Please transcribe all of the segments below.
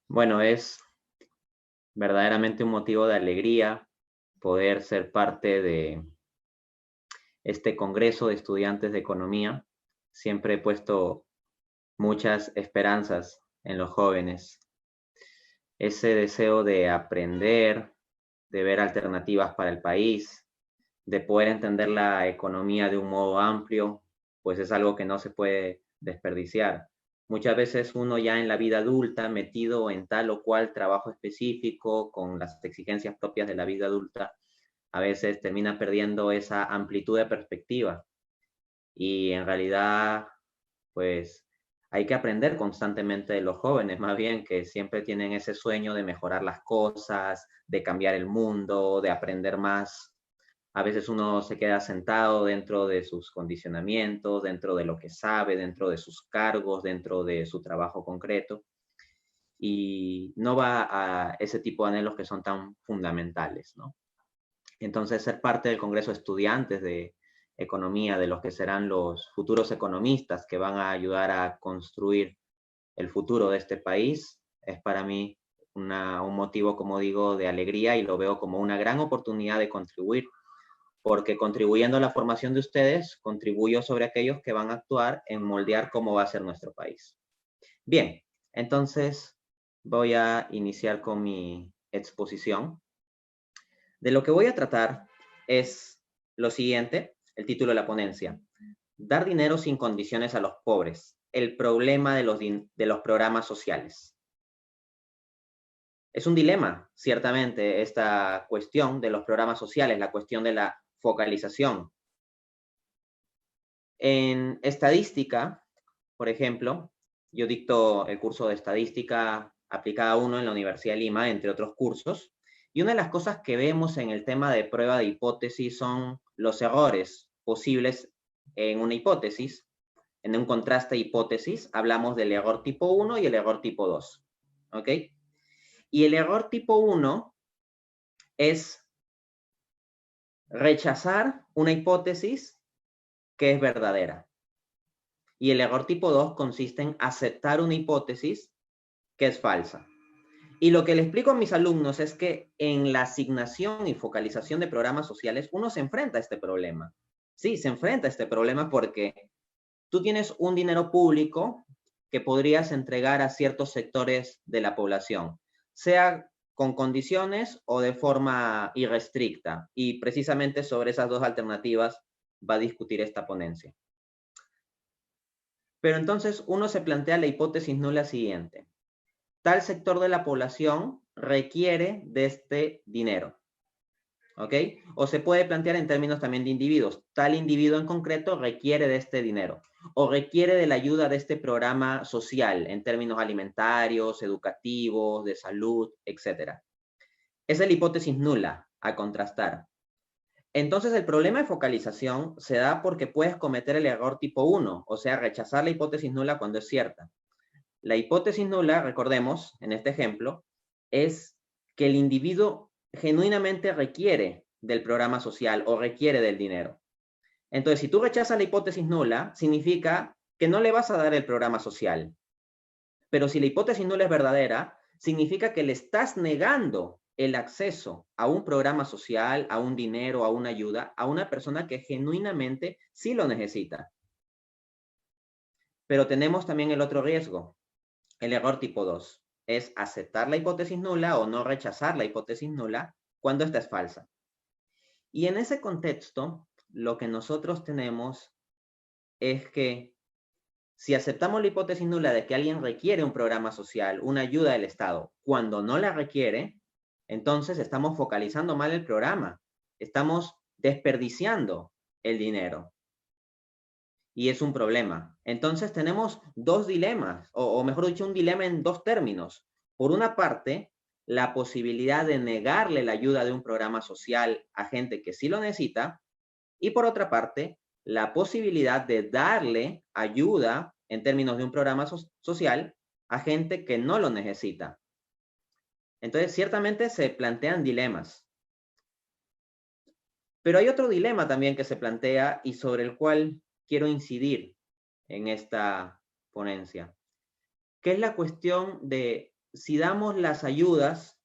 Bueno, es verdaderamente un motivo de alegría poder ser parte de este Congreso de Estudiantes de Economía. Siempre he puesto muchas esperanzas en los jóvenes. Ese deseo de aprender, de ver alternativas para el país, de poder entender la economía de un modo amplio, pues es algo que no se puede desperdiciar. Muchas veces uno ya en la vida adulta, metido en tal o cual trabajo específico, con las exigencias propias de la vida adulta, a veces termina perdiendo esa amplitud de perspectiva. Y en realidad, pues hay que aprender constantemente de los jóvenes, más bien que siempre tienen ese sueño de mejorar las cosas, de cambiar el mundo, de aprender más. A veces uno se queda sentado dentro de sus condicionamientos, dentro de lo que sabe, dentro de sus cargos, dentro de su trabajo concreto, y no va a ese tipo de anhelos que son tan fundamentales, ¿no? Entonces, ser parte del Congreso de Estudiantes de Economía, de los que serán los futuros economistas que van a ayudar a construir el futuro de este país, es para mí un motivo, como digo, de alegría, y lo veo como una gran oportunidad de contribuir, porque contribuyendo a la formación de ustedes, contribuyo sobre aquellos que van a actuar en moldear cómo va a ser nuestro país. Bien, entonces voy a iniciar con mi exposición. De lo que voy a tratar es lo siguiente, el título de la ponencia: dar dinero sin condiciones a los pobres, el problema de los programas sociales. Es un dilema, ciertamente, esta cuestión de los programas sociales, la cuestión de la focalización. En estadística, por ejemplo, yo dicto el curso de estadística aplicada 1 en la Universidad de Lima, entre otros cursos, y una de las cosas que vemos en el tema de prueba de hipótesis son los errores posibles en una hipótesis. En un contraste de hipótesis hablamos del error tipo 1 y el error tipo 2, ¿ok? Y el error tipo 1 es rechazar una hipótesis que es verdadera. Y el error tipo 2 consiste en aceptar una hipótesis que es falsa. Y lo que le explico a mis alumnos es que en la asignación y focalización de programas sociales uno se enfrenta a este problema. Sí, se enfrenta a este problema porque tú tienes un dinero público que podrías entregar a ciertos sectores de la población, sea con condiciones o de forma irrestricta. Y precisamente sobre esas dos alternativas va a discutir esta ponencia. Pero entonces uno se plantea la hipótesis nula siguiente: tal sector de la población requiere de este dinero, ¿ok? O se puede plantear en términos también de individuos: tal individuo en concreto requiere de este dinero, o requiere de la ayuda de este programa social en términos alimentarios, educativos, de salud, etc. Esa es la hipótesis nula a contrastar. Entonces, el problema de focalización se da porque puedes cometer el error tipo 1, o sea, rechazar la hipótesis nula cuando es cierta. La hipótesis nula, recordemos, en este ejemplo, es que el individuo genuinamente requiere del programa social o requiere del dinero. Entonces, si tú rechazas la hipótesis nula, significa que no le vas a dar el programa social. Pero si la hipótesis nula es verdadera, significa que le estás negando el acceso a un programa social, a un dinero, a una ayuda, a una persona que genuinamente sí lo necesita. Pero tenemos también el otro riesgo. El error tipo 2 es aceptar la hipótesis nula o no rechazar la hipótesis nula cuando esta es falsa. Y en ese contexto, lo que nosotros tenemos es que si aceptamos la hipótesis nula de que alguien requiere un programa social, una ayuda del Estado, cuando no la requiere, entonces estamos focalizando mal el programa, estamos desperdiciando el dinero. Y es un problema. Entonces tenemos dos dilemas, o mejor dicho, un dilema en dos términos. Por una parte, la posibilidad de negarle la ayuda de un programa social a gente que sí lo necesita, y por otra parte, la posibilidad de darle ayuda en términos de un programa social a gente que no lo necesita. Entonces, ciertamente se plantean dilemas. Pero hay otro dilema también que se plantea y sobre el cual quiero incidir en esta ponencia, que es la cuestión de si damos las ayudas,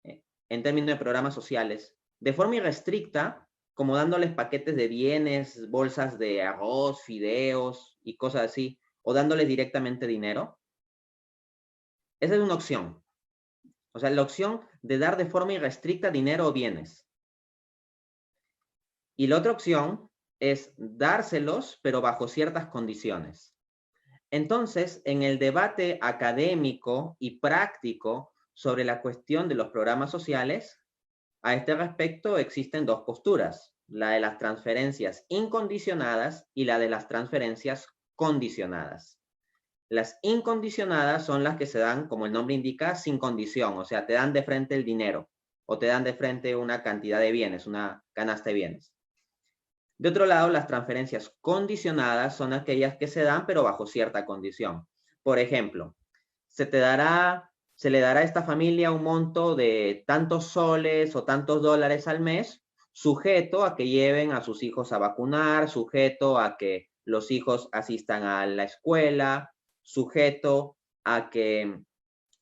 en términos de programas sociales, de forma irrestricta, como dándoles paquetes de bienes, bolsas de arroz, fideos y cosas así, o dándoles directamente dinero, esa es una opción. O sea, la opción de dar de forma irrestricta dinero o bienes. Y la otra opción es dárselos, pero bajo ciertas condiciones. Entonces, en el debate académico y práctico sobre la cuestión de los programas sociales, a este respecto existen dos posturas, la de las transferencias incondicionadas y la de las transferencias condicionadas. Las incondicionadas son las que se dan, como el nombre indica, sin condición, o sea, te dan de frente el dinero o te dan de frente una cantidad de bienes, una canasta de bienes. De otro lado, las transferencias condicionadas son aquellas que se dan, pero bajo cierta condición. Por ejemplo, se le dará a esta familia un monto de tantos soles o tantos dólares al mes, sujeto a que lleven a sus hijos a vacunar, sujeto a que los hijos asistan a la escuela, sujeto a que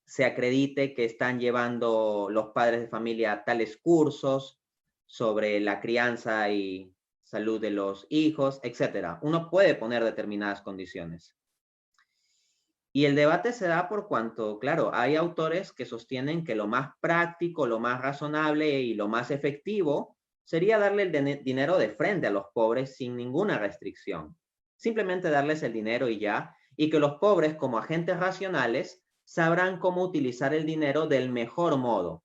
se acredite que están llevando los padres de familia tales cursos sobre la crianza y salud de los hijos, etc. Uno puede poner determinadas condiciones. Y el debate se da por cuanto, claro, hay autores que sostienen que lo más práctico, lo más razonable y lo más efectivo sería darle el dinero de frente a los pobres sin ninguna restricción. Simplemente darles el dinero y ya, y que los pobres, como agentes racionales, sabrán cómo utilizar el dinero del mejor modo.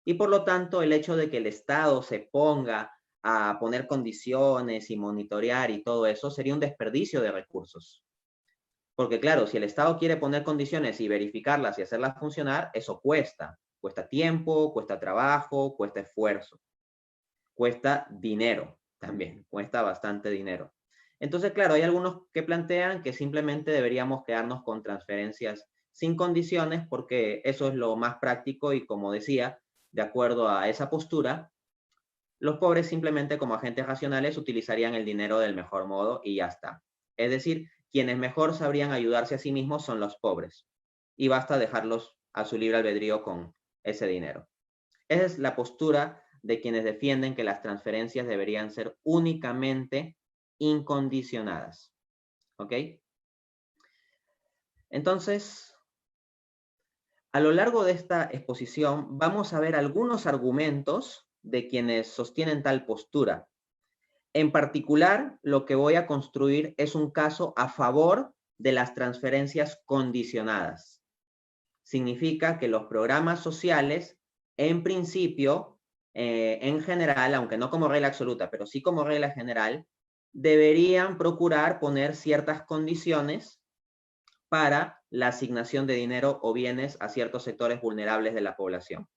Y por lo tanto, el hecho de que el Estado se ponga a poner condiciones y monitorear y todo eso sería un desperdicio de recursos. Porque claro, si el Estado quiere poner condiciones y verificarlas y hacerlas funcionar, eso cuesta. Cuesta tiempo, cuesta trabajo, cuesta esfuerzo. Cuesta dinero también, cuesta bastante dinero. Entonces, claro, hay algunos que plantean que simplemente deberíamos quedarnos con transferencias sin condiciones porque eso es lo más práctico y como decía, de acuerdo a esa postura, los pobres simplemente como agentes racionales utilizarían el dinero del mejor modo y ya está. Es decir, quienes mejor sabrían ayudarse a sí mismos son los pobres y basta dejarlos a su libre albedrío con ese dinero. Esa es la postura de quienes defienden que las transferencias deberían ser únicamente incondicionadas. ¿Ok? Entonces, a lo largo de esta exposición vamos a ver algunos argumentos de quienes sostienen tal postura. En particular, lo que voy a construir es un caso a favor de las transferencias condicionadas. Significa que los programas sociales, en principio, en general, aunque no como regla absoluta, pero sí como regla general, deberían procurar poner ciertas condiciones para la asignación de dinero o bienes a ciertos sectores vulnerables de la población.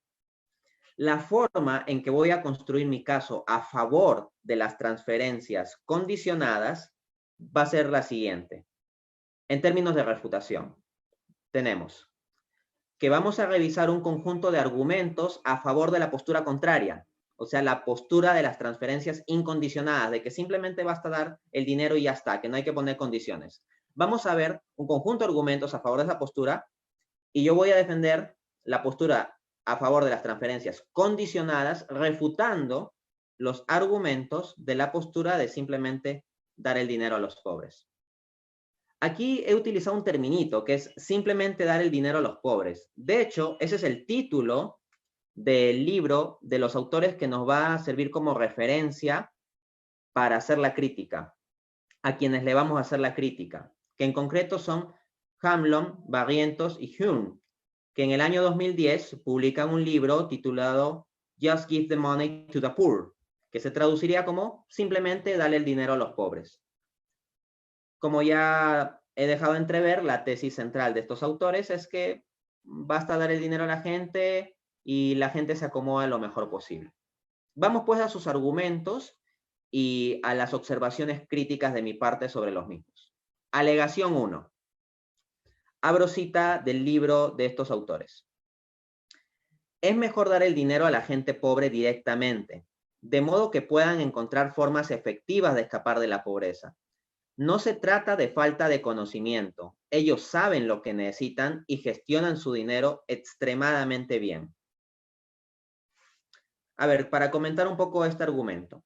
La forma en que voy a construir mi caso a favor de las transferencias condicionadas va a ser la siguiente. En términos de refutación, tenemos que vamos a revisar un conjunto de argumentos a favor de la postura contraria, o sea, la postura de las transferencias incondicionadas, de que simplemente basta dar el dinero y ya está, que no hay que poner condiciones. Vamos a ver un conjunto de argumentos a favor de esa postura y yo voy a defender la postura a favor de las transferencias condicionadas, refutando los argumentos de la postura de simplemente dar el dinero a los pobres. Aquí he utilizado un terminito que es simplemente dar el dinero a los pobres. De hecho, ese es el título del libro de los autores que nos va a servir como referencia para hacer la crítica, a quienes le vamos a hacer la crítica, que en concreto son Hamblom, Barrientos y Hume, que en el año 2010 publican un libro titulado Just Give the Money to the Poor, que se traduciría como simplemente dale el dinero a los pobres. Como ya he dejado entrever, la tesis central de estos autores es que basta dar el dinero a la gente y la gente se acomoda lo mejor posible. Vamos pues a sus argumentos y a las observaciones críticas de mi parte sobre los mismos. Alegación 1. Abro cita del libro de estos autores. Es mejor dar el dinero a la gente pobre directamente, de modo que puedan encontrar formas efectivas de escapar de la pobreza. No se trata de falta de conocimiento. Ellos saben lo que necesitan y gestionan su dinero extremadamente bien. A ver, para comentar un poco este argumento.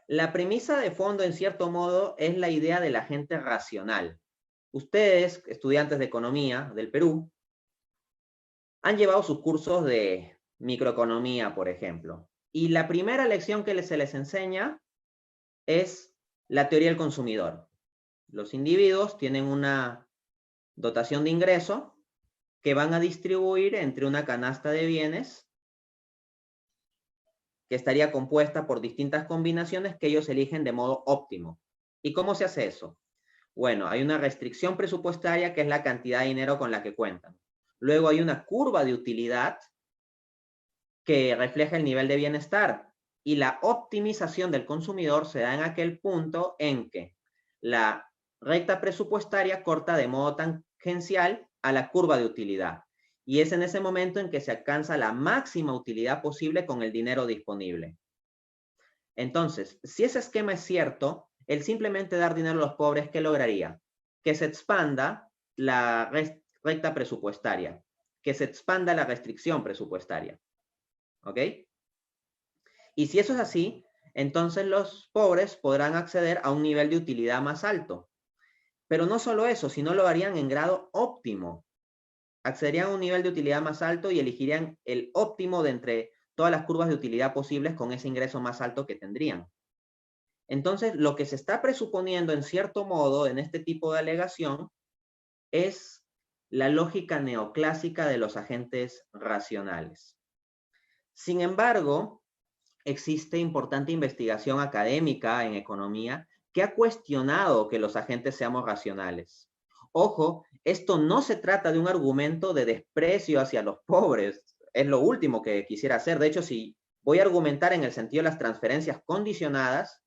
La premisa de fondo, en cierto modo, es la idea de la gente racional. Ustedes, estudiantes de economía del Perú, han llevado sus cursos de microeconomía, por ejemplo. Y la primera lección que se les enseña es la teoría del consumidor. Los individuos tienen una dotación de ingreso que van a distribuir entre una canasta de bienes que estaría compuesta por distintas combinaciones que ellos eligen de modo óptimo. ¿Y cómo se hace eso? Bueno, hay una restricción presupuestaria que es la cantidad de dinero con la que cuentan. Luego hay una curva de utilidad que refleja el nivel de bienestar y la optimización del consumidor se da en aquel punto en que la recta presupuestaria corta de modo tangencial a la curva de utilidad. Y es en ese momento en que se alcanza la máxima utilidad posible con el dinero disponible. Entonces, si ese esquema es cierto, el simplemente dar dinero a los pobres, ¿qué lograría? Que se expanda la recta presupuestaria, que se expanda la restricción presupuestaria. ¿Ok? Y si eso es así, entonces los pobres podrán acceder a un nivel de utilidad más alto. Pero no solo eso, sino lo harían en grado óptimo. Accederían a un nivel de utilidad más alto y elegirían el óptimo de entre todas las curvas de utilidad posibles con ese ingreso más alto que tendrían. Entonces, lo que se está presuponiendo en cierto modo en este tipo de alegación es la lógica neoclásica de los agentes racionales. Sin embargo, existe importante investigación académica en economía que ha cuestionado que los agentes seamos racionales. Ojo, esto no se trata de un argumento de desprecio hacia los pobres. Es lo último que quisiera hacer. De hecho, si voy a argumentar en el sentido de las transferencias condicionadas,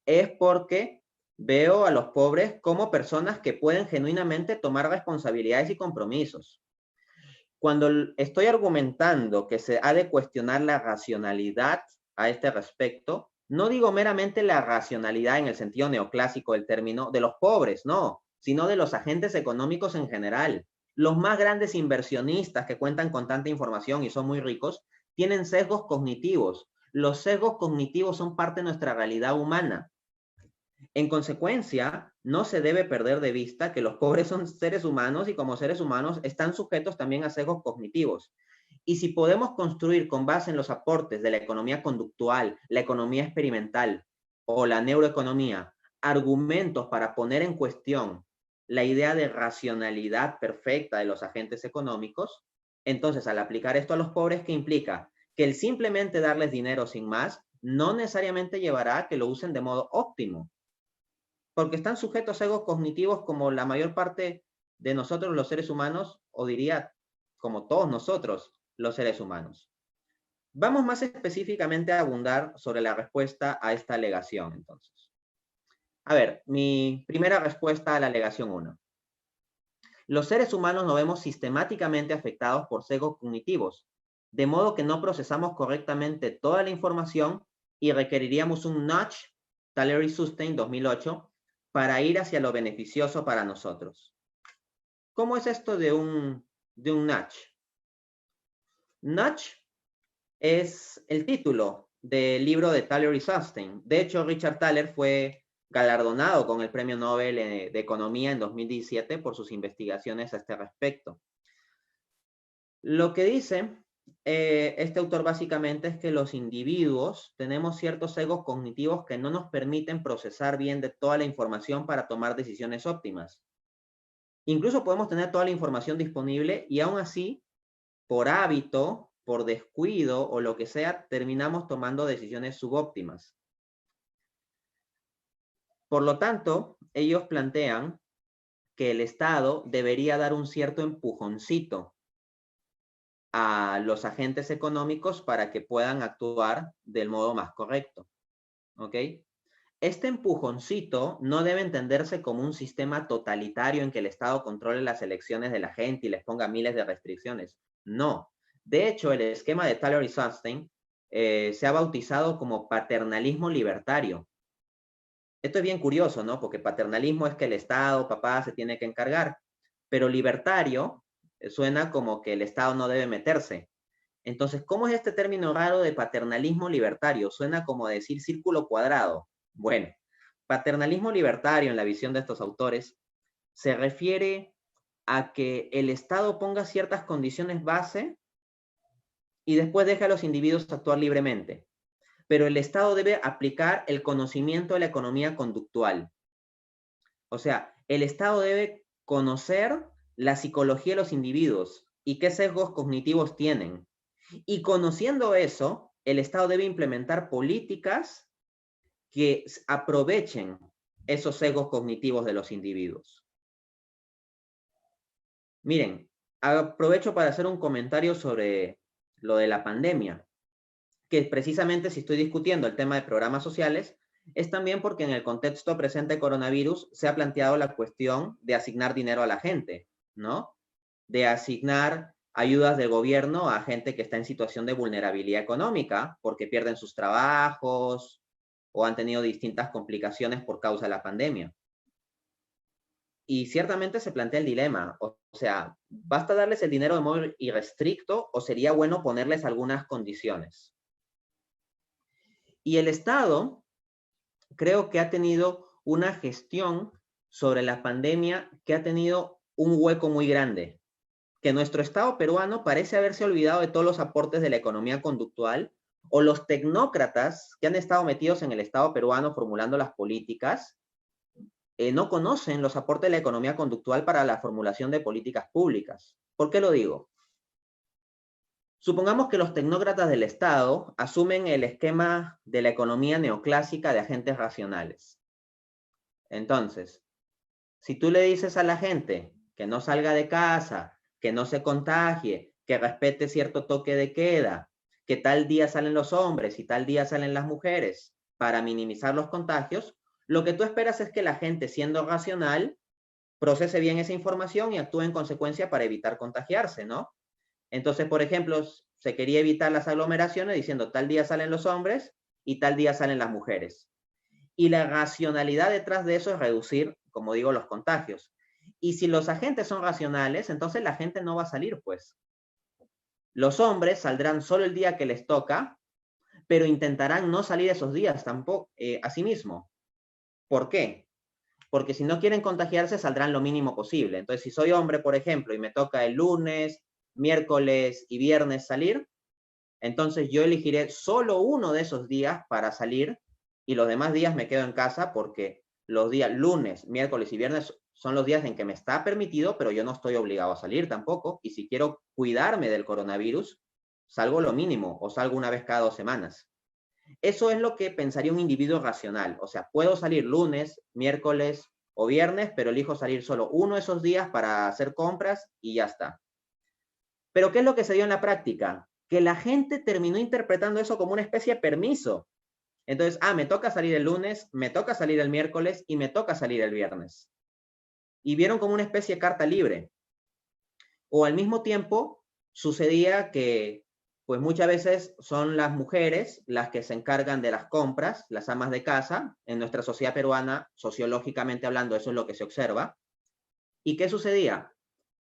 es porque veo a los pobres como personas que pueden genuinamente tomar responsabilidades y compromisos. Cuando estoy argumentando que se ha de cuestionar la racionalidad a este respecto, no digo meramente la racionalidad en el sentido neoclásico del término de los pobres, no, sino de los agentes económicos en general. Los más grandes inversionistas que cuentan con tanta información y son muy ricos, tienen sesgos cognitivos. Los sesgos cognitivos son parte de nuestra realidad humana. En consecuencia, no se debe perder de vista que los pobres son seres humanos y como seres humanos están sujetos también a sesgos cognitivos. Y si podemos construir con base en los aportes de la economía conductual, la economía experimental o la neuroeconomía, argumentos para poner en cuestión la idea de racionalidad perfecta de los agentes económicos, entonces al aplicar esto a los pobres, ¿qué implica? Que el simplemente darles dinero sin más no necesariamente llevará a que lo usen de modo óptimo, porque están sujetos a egos cognitivos como la mayor parte de nosotros los seres humanos, o diría como todos nosotros los seres humanos. Vamos más específicamente a abundar sobre la respuesta a esta alegación, entonces. A ver, mi primera respuesta a la alegación 1. Los seres humanos nos vemos sistemáticamente afectados por sesgos cognitivos, de modo que no procesamos correctamente toda la información y requeriríamos un nudge, Tallery Sustain 2008, para ir hacia lo beneficioso para nosotros. ¿Cómo es esto de un nudge? Nudge es el título del libro de Thaler y Sustain. De hecho, Richard Thaler fue galardonado con el Premio Nobel de Economía en 2017 por sus investigaciones a este respecto. Lo que dice este autor básicamente es que los individuos tenemos ciertos sesgos cognitivos que no nos permiten procesar bien de toda la información para tomar decisiones óptimas. Incluso podemos tener toda la información disponible y aún así, por hábito, por descuido o lo que sea, terminamos tomando decisiones subóptimas. Por lo tanto, ellos plantean que el Estado debería dar un cierto empujoncito a los agentes económicos para que puedan actuar del modo más correcto. ¿Ok? Este empujoncito no debe entenderse como un sistema totalitario en que el Estado controle las elecciones de la gente y les ponga miles de restricciones. No. De hecho, el esquema de Thaler y Sustain se ha bautizado como paternalismo libertario. Esto es bien curioso, ¿no? Porque paternalismo es que el Estado, papá, se tiene que encargar, pero libertario suena como que el Estado no debe meterse. Entonces, ¿cómo es este término raro de paternalismo libertario? Suena como decir círculo cuadrado. Bueno, paternalismo libertario en la visión de estos autores se refiere a que el Estado ponga ciertas condiciones base y después deja a los individuos actuar libremente. Pero el Estado debe aplicar el conocimiento de la economía conductual. O sea, el Estado debe conocer la psicología de los individuos y qué sesgos cognitivos tienen. Y conociendo eso, el Estado debe implementar políticas que aprovechen esos sesgos cognitivos de los individuos. Miren, aprovecho para hacer un comentario sobre lo de la pandemia, que precisamente si estoy discutiendo el tema de programas sociales, es también porque en el contexto presente de coronavirus se ha planteado la cuestión de asignar dinero a la gente, ¿no? De asignar ayudas del gobierno a gente que está en situación de vulnerabilidad económica porque pierden sus trabajos o han tenido distintas complicaciones por causa de la pandemia. Y ciertamente se plantea el dilema, o sea, ¿basta darles el dinero de modo irrestricto o sería bueno ponerles algunas condiciones? Y el Estado creo que ha tenido una gestión sobre la pandemia que ha tenido un hueco muy grande, que nuestro Estado peruano parece haberse olvidado de todos los aportes de la economía conductual o los tecnócratas que han estado metidos en el Estado peruano formulando las políticas, no conocen los aportes de la economía conductual para la formulación de políticas públicas. ¿Por qué lo digo? Supongamos que los tecnócratas del Estado asumen el esquema de la economía neoclásica de agentes racionales. Entonces, si tú le dices a la gente que no salga de casa, que no se contagie, que respete cierto toque de queda, que tal día salen los hombres y tal día salen las mujeres para minimizar los contagios, lo que tú esperas es que la gente, siendo racional, procese bien esa información y actúe en consecuencia para evitar contagiarse, ¿no? Entonces, por ejemplo, se quería evitar las aglomeraciones diciendo tal día salen los hombres y tal día salen las mujeres. Y la racionalidad detrás de eso es reducir, como digo, los contagios. Y si los agentes son racionales, entonces la gente no va a salir, pues. Los hombres saldrán solo el día que les toca, pero intentarán no salir esos días tampoco, a sí mismo. ¿Por qué? Porque si no quieren contagiarse, saldrán lo mínimo posible. Entonces, si soy hombre, por ejemplo, y me toca el lunes, miércoles y viernes salir, entonces yo elegiré solo uno de esos días para salir y los demás días me quedo en casa porque los días lunes, miércoles y viernes son los días en que me está permitido, pero yo no estoy obligado a salir tampoco. Y si quiero cuidarme del coronavirus, salgo lo mínimo o salgo una vez cada 2 semanas. Eso es lo que pensaría un individuo racional. O sea, puedo salir lunes, miércoles o viernes, pero elijo salir solo uno de esos días para hacer compras y ya está. Pero ¿qué es lo que se dio en la práctica? Que la gente terminó interpretando eso como una especie de permiso. Entonces, me toca salir el lunes, me toca salir el miércoles y me toca salir el viernes. Y vieron como una especie de carta libre. O al mismo tiempo, sucedía que pues muchas veces son las mujeres las que se encargan de las compras, las amas de casa. En nuestra sociedad peruana, sociológicamente hablando, eso es lo que se observa. ¿Y qué sucedía?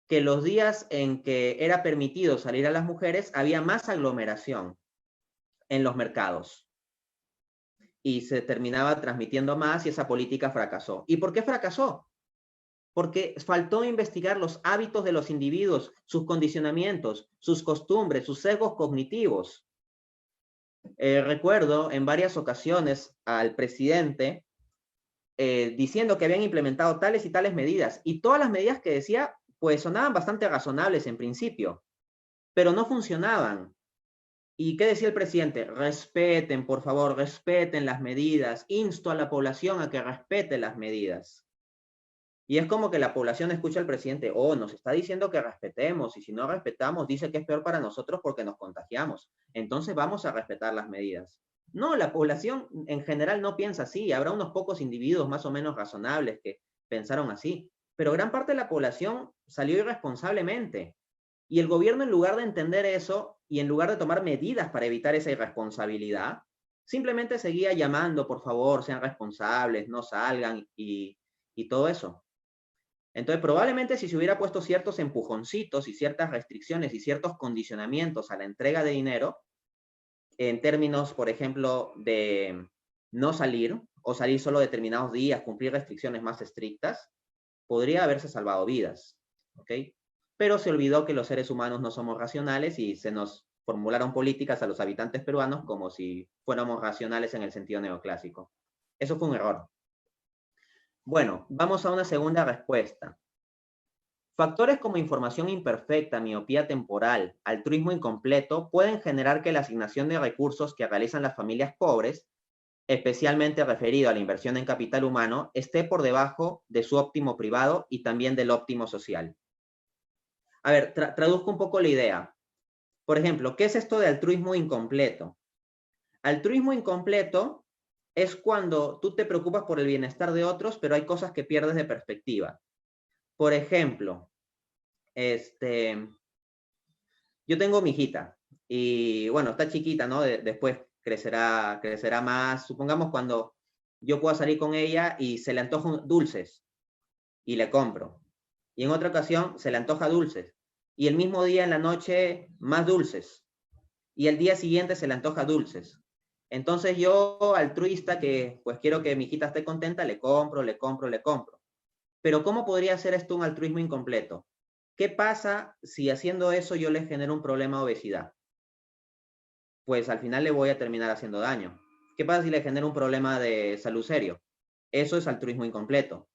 Que los días en que era permitido salir a las mujeres, había más aglomeración en los mercados. Y se terminaba transmitiendo más y esa política fracasó. ¿Y por qué fracasó? Porque faltó investigar los hábitos de los individuos, sus condicionamientos, sus costumbres, sus sesgos cognitivos. Recuerdo en varias ocasiones al presidente diciendo que habían implementado tales y tales medidas, y todas las medidas que decía, pues sonaban bastante razonables en principio, pero no funcionaban. ¿Y qué decía el presidente? Respeten, por favor, respeten las medidas, insto a la población a que respete las medidas. Y es como que la población escucha al presidente, nos está diciendo que respetemos, y si no respetamos, dice que es peor para nosotros porque nos contagiamos. Entonces vamos a respetar las medidas. No, la población en general no piensa así. Habrá unos pocos individuos más o menos razonables que pensaron así, pero gran parte de la población salió irresponsablemente. Y el gobierno, en lugar de entender eso y en lugar de tomar medidas para evitar esa irresponsabilidad, simplemente seguía llamando, por favor, sean responsables, no salgan y todo eso. Entonces, probablemente si se hubiera puesto ciertos empujoncitos y ciertas restricciones y ciertos condicionamientos a la entrega de dinero, en términos, por ejemplo, de no salir o salir solo determinados días, cumplir restricciones más estrictas, podría haberse salvado vidas, ¿ok? Pero se olvidó que los seres humanos no somos racionales y se nos formularon políticas a los habitantes peruanos como si fuéramos racionales en el sentido neoclásico. Eso fue un error. Bueno, vamos a una segunda respuesta. Factores como información imperfecta, miopía temporal, altruismo incompleto pueden generar que la asignación de recursos que realizan las familias pobres, especialmente referido a la inversión en capital humano, esté por debajo de su óptimo privado y también del óptimo social. A ver, traduzco un poco la idea. Por ejemplo, ¿qué es esto de altruismo incompleto? Altruismo incompleto es cuando tú te preocupas por el bienestar de otros, pero hay cosas que pierdes de perspectiva. Por ejemplo, yo tengo mi hijita y bueno, está chiquita, ¿no? Después crecerá más. Supongamos cuando yo pueda salir con ella y se le antojan dulces y le compro. Y en otra ocasión se le antoja dulces. Y el mismo día en la noche más dulces. Y el día siguiente se le antoja dulces. Entonces yo, altruista, que pues quiero que mi hijita esté contenta, le compro. Pero ¿cómo podría ser esto un altruismo incompleto? ¿Qué pasa si haciendo eso yo le genero un problema de obesidad? Pues al final le voy a terminar haciendo daño. ¿Qué pasa si le genero un problema de salud serio? Eso es altruismo incompleto.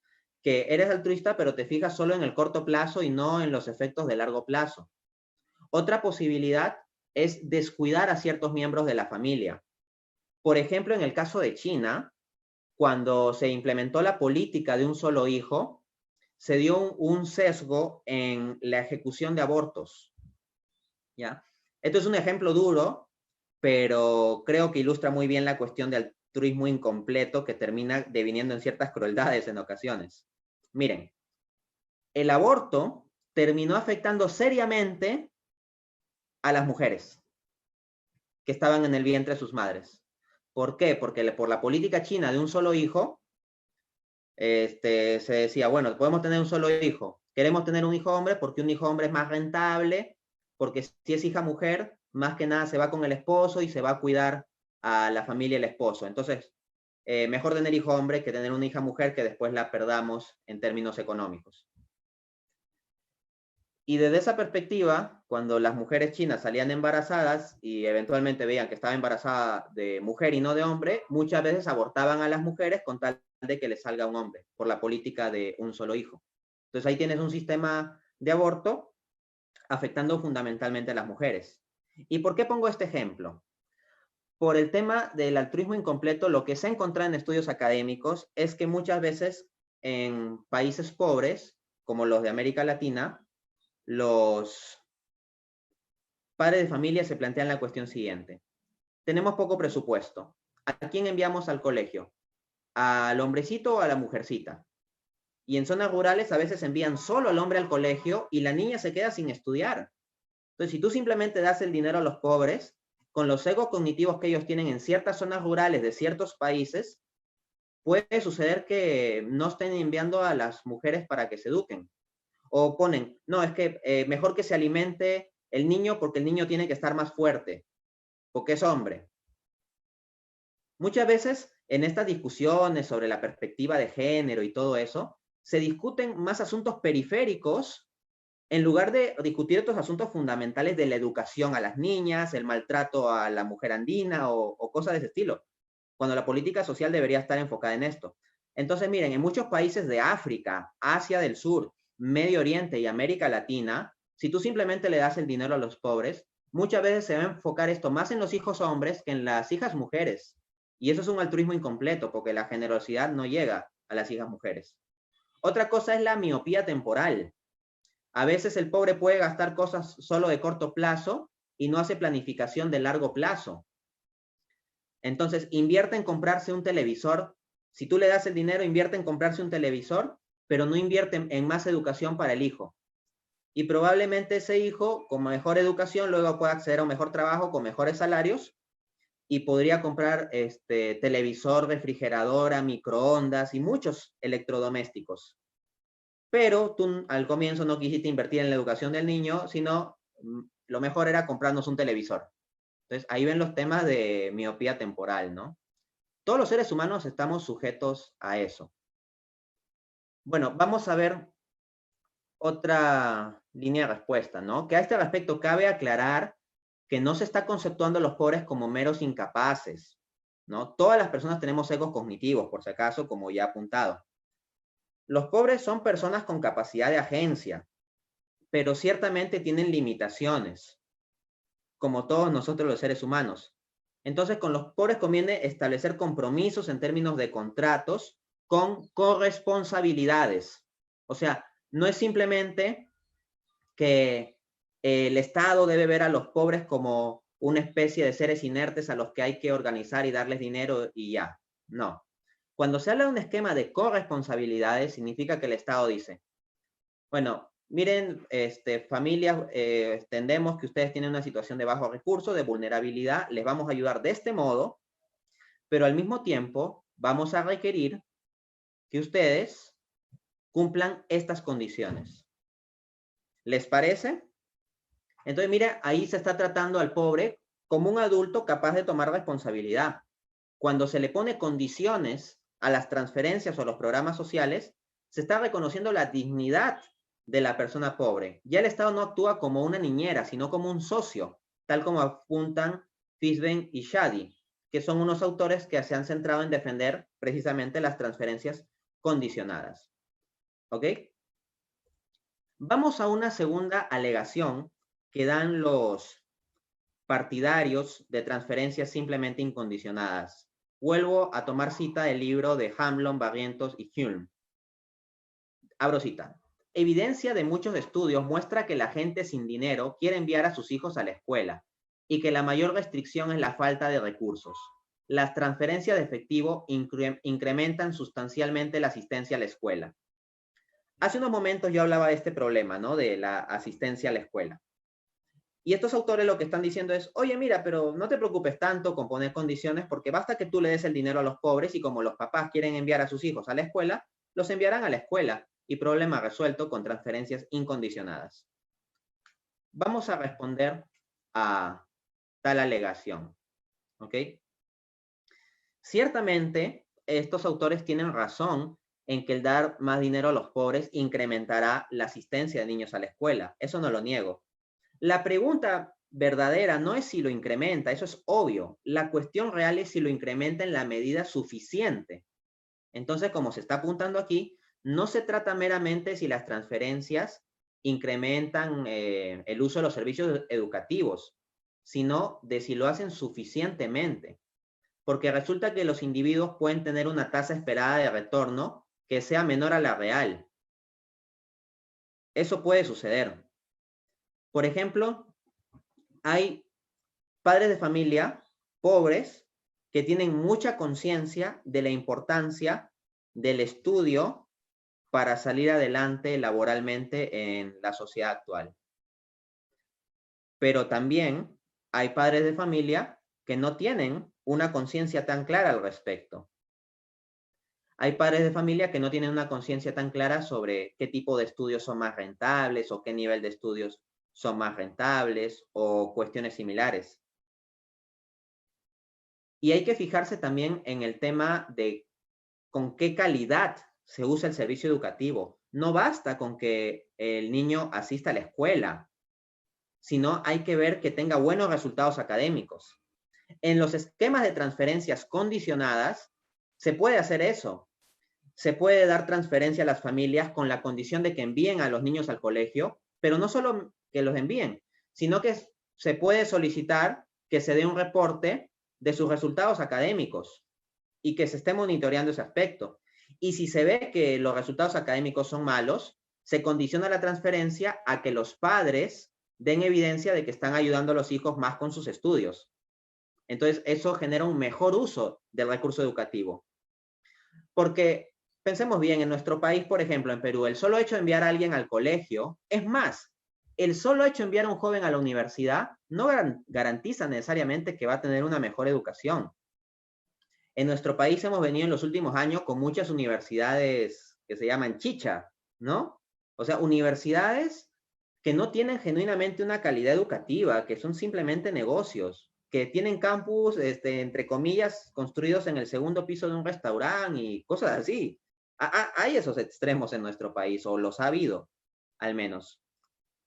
Que eres altruista, pero te fijas solo en el corto plazo y no en los efectos de largo plazo. Otra posibilidad es descuidar a ciertos miembros de la familia. Por ejemplo, en el caso de China, cuando se implementó la política de un solo hijo, se dio un sesgo en la ejecución de abortos. ¿Ya? Esto es un ejemplo duro, pero creo que ilustra muy bien la cuestión del altruismo incompleto que termina deviniendo en ciertas crueldades en ocasiones. Miren, el aborto terminó afectando seriamente a las mujeres que estaban en el vientre de sus madres. ¿Por qué? Porque por la política china de un solo hijo, se decía, bueno, podemos tener un solo hijo. Queremos tener un hijo hombre porque un hijo hombre es más rentable, porque si es hija mujer, más que nada se va con el esposo y se va a cuidar a la familia y el esposo. Entonces, mejor tener hijo hombre que tener una hija mujer que después la perdamos en términos económicos. Y desde esa perspectiva, cuando las mujeres chinas salían embarazadas y eventualmente veían que estaba embarazada de mujer y no de hombre, muchas veces abortaban a las mujeres con tal de que les salga un hombre, por la política de un solo hijo. Entonces ahí tienes un sistema de aborto afectando fundamentalmente a las mujeres. ¿Y por qué pongo este ejemplo? Por el tema del altruismo incompleto, lo que se ha encontrado en estudios académicos es que muchas veces en países pobres, como los de América Latina, los padres de familia se plantean la cuestión siguiente. Tenemos poco presupuesto. ¿A quién enviamos al colegio? ¿Al hombrecito o a la mujercita? Y en zonas rurales a veces envían solo al hombre al colegio y la niña se queda sin estudiar. Entonces, si tú simplemente das el dinero a los pobres, con los sesgos cognitivos que ellos tienen en ciertas zonas rurales de ciertos países, puede suceder que no estén enviando a las mujeres para que se eduquen. O ponen, no, es que mejor que se alimente el niño porque el niño tiene que estar más fuerte, porque es hombre. Muchas veces en estas discusiones sobre la perspectiva de género y todo eso, se discuten más asuntos periféricos en lugar de discutir estos asuntos fundamentales de la educación a las niñas, el maltrato a la mujer andina o cosas de ese estilo, cuando la política social debería estar enfocada en esto. Entonces, miren, en muchos países de África, Asia del Sur, Medio Oriente y América Latina, si tú simplemente le das el dinero a los pobres, muchas veces se va a enfocar esto más en los hijos hombres que en las hijas mujeres. Y eso es un altruismo incompleto, porque la generosidad no llega a las hijas mujeres. Otra cosa es la miopía temporal. A veces el pobre puede gastar cosas solo de corto plazo y no hace planificación de largo plazo. Entonces, invierte en comprarse un televisor. Si tú le das el dinero, invierte en comprarse un televisor, pero no invierte en más educación para el hijo. Y probablemente ese hijo, con mejor educación, luego pueda acceder a un mejor trabajo, con mejores salarios, y podría comprar televisor, refrigeradora, microondas y muchos electrodomésticos. Pero tú al comienzo no quisiste invertir en la educación del niño, sino lo mejor era comprarnos un televisor. Entonces, ahí ven los temas de miopía temporal, ¿no? Todos los seres humanos estamos sujetos a eso. Bueno, vamos a ver otra línea de respuesta, ¿no? Que a este respecto cabe aclarar que no se está conceptuando a los pobres como meros incapaces, ¿no? Todas las personas tenemos sesgos cognitivos, por si acaso, como ya apuntado. Los pobres son personas con capacidad de agencia, pero ciertamente tienen limitaciones, como todos nosotros los seres humanos. Entonces, con los pobres conviene establecer compromisos en términos de contratos con corresponsabilidades. O sea, no es simplemente que el Estado debe ver a los pobres como una especie de seres inertes a los que hay que organizar y darles dinero y ya. No. Cuando se habla de un esquema de corresponsabilidades, significa que el Estado dice, bueno, miren, familias, entendemos que ustedes tienen una situación de bajo recurso, de vulnerabilidad, les vamos a ayudar de este modo, pero al mismo tiempo vamos a requerir que ustedes cumplan estas condiciones. ¿Les parece? Entonces, mira, ahí se está tratando al pobre como un adulto capaz de tomar responsabilidad. Cuando se le pone condiciones a las transferencias o a los programas sociales, se está reconociendo la dignidad de la persona pobre. Ya el Estado no actúa como una niñera, sino como un socio, tal como apuntan Fisben y Shadi, que son unos autores que se han centrado en defender precisamente las transferencias condicionadas. ¿Ok? Vamos a una segunda alegación que dan los partidarios de transferencias simplemente incondicionadas. Vuelvo a tomar cita del libro de Hamlon, Barrientos y Hulme. Abro cita. Evidencia de muchos estudios muestra que la gente sin dinero quiere enviar a sus hijos a la escuela y que la mayor restricción es la falta de recursos. Las transferencias de efectivo incrementan sustancialmente la asistencia a la escuela. Hace unos momentos yo hablaba de este problema, ¿no? De la asistencia a la escuela. Y estos autores lo que están diciendo es, oye, mira, pero no te preocupes tanto con poner condiciones porque basta que tú le des el dinero a los pobres y como los papás quieren enviar a sus hijos a la escuela, los enviarán a la escuela y problema resuelto con transferencias incondicionadas. Vamos a responder a tal alegación, ¿ok? Ciertamente, estos autores tienen razón en que el dar más dinero a los pobres incrementará la asistencia de niños a la escuela. Eso no lo niego. La pregunta verdadera no es si lo incrementa, eso es obvio. La cuestión real es si lo incrementa en la medida suficiente. Entonces, como se está apuntando aquí, no se trata meramente si las transferencias incrementan el uso de los servicios educativos, sino de si lo hacen suficientemente. Porque resulta que los individuos pueden tener una tasa esperada de retorno que sea menor a la real. Eso puede suceder. Por ejemplo, hay padres de familia pobres que tienen mucha conciencia de la importancia del estudio para salir adelante laboralmente en la sociedad actual. Pero también hay padres de familia que no tienen una conciencia tan clara al respecto. Hay padres de familia que no tienen una conciencia tan clara sobre qué tipo de estudios son más rentables o qué nivel de estudios son más rentables o cuestiones similares. Y hay que fijarse también en el tema de con qué calidad se usa el servicio educativo. No basta con que el niño asista a la escuela, sino hay que ver que tenga buenos resultados académicos. En los esquemas de transferencias condicionadas, se puede hacer eso. Se puede dar transferencia a las familias con la condición de que envíen a los niños al colegio, pero no solo que los envíen, sino que se puede solicitar que se dé un reporte de sus resultados académicos y que se esté monitoreando ese aspecto. Y si se ve que los resultados académicos son malos, se condiciona la transferencia a que los padres den evidencia de que están ayudando a los hijos más con sus estudios. Entonces, eso genera un mejor uso del recurso educativo. Porque pensemos bien, en nuestro país, por ejemplo, en Perú, el solo hecho de enviar a alguien al colegio, es más, el solo hecho de enviar a un joven a la universidad no garantiza necesariamente que va a tener una mejor educación. En nuestro país hemos venido en los últimos años con muchas universidades que se llaman chicha, ¿no? O sea, universidades que no tienen genuinamente una calidad educativa, que son simplemente negocios, que tienen campus, entre comillas, construidos en el segundo piso de un restaurante y cosas así. Hay esos extremos en nuestro país, o los ha habido, al menos.